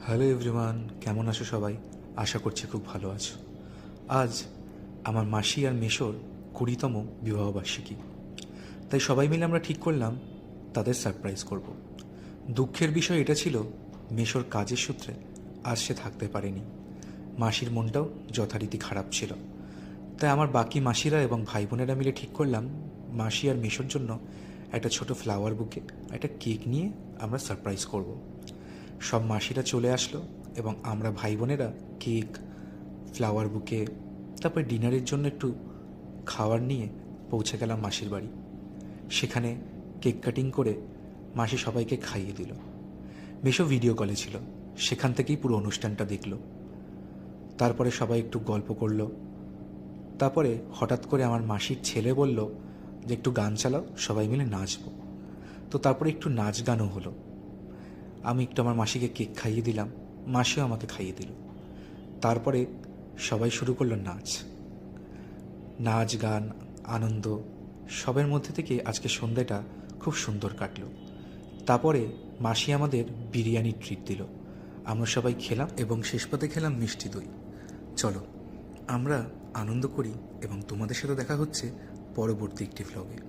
Hello everyone, কেমন আছো সবাই? আশা করছি খুব ভালো আছো। আজ আমার মাসি আর মেশোর 20তম বিবাহবার্ষিকী, তাই সবাই মিলে আমরা ঠিক করলাম তাদের সারপ্রাইজ করব। দুঃখের বিষয় এটা ছিল, মেশোর কাজের সূত্রে আজ সে থাকতে পারেনি। মাসির মনটাও যথারীতি খারাপ ছিল। তাই আমার বাকি মাসিরা এবং ভাই বোনেরা মিলে ঠিক করলাম মাসি আর মেশোর জন্য একটা ছোট ফ্লাওয়ার বুকে একটা কেক নিয়ে আমরা সারপ্রাইজ করব। সব মাসিরা চলে আসলো এবং আমরা ভাই বোনেরা কেক, ফ্লাওয়ার বুকে, তারপর ডিনারের জন্য একটু খাবার নিয়ে পৌঁছে গেলাম মাসির বাড়ি। সেখানে কেক কাটিং করে মাসি সবাইকে খাইয়ে দিল। মেশো ভিডিও কলে ছিল, সেখান থেকেই পুরো অনুষ্ঠানটা দেখলো। তারপরে সবাই একটু গল্প করলো। তারপরে হঠাৎ করে আমার মাসির ছেলে বলল যে একটু গান চালাও, সবাই মিলে নাচবো। তো তারপরে একটু নাচ গানও হলো। আমি একটু আমার মাসিকে কেক খাইয়ে দিলাম, মাসিও আমাকে খাইয়ে দিল। তারপরে সবাই শুরু করলো নাচ গান, আনন্দ, সবের মধ্যে থেকে আজকে সন্ধ্যাটা খুব সুন্দর কাটলো। তারপরে মাসি আমাদের বিরিয়ানির ট্রিট দিল, আমরা সবাই খেলাম এবং শেষ পাতে খেলাম মিষ্টি দই। চলো আমরা আনন্দ করি এবং তোমাদের সাথে দেখা হচ্ছে পরবর্তী একটি ভ্লগে।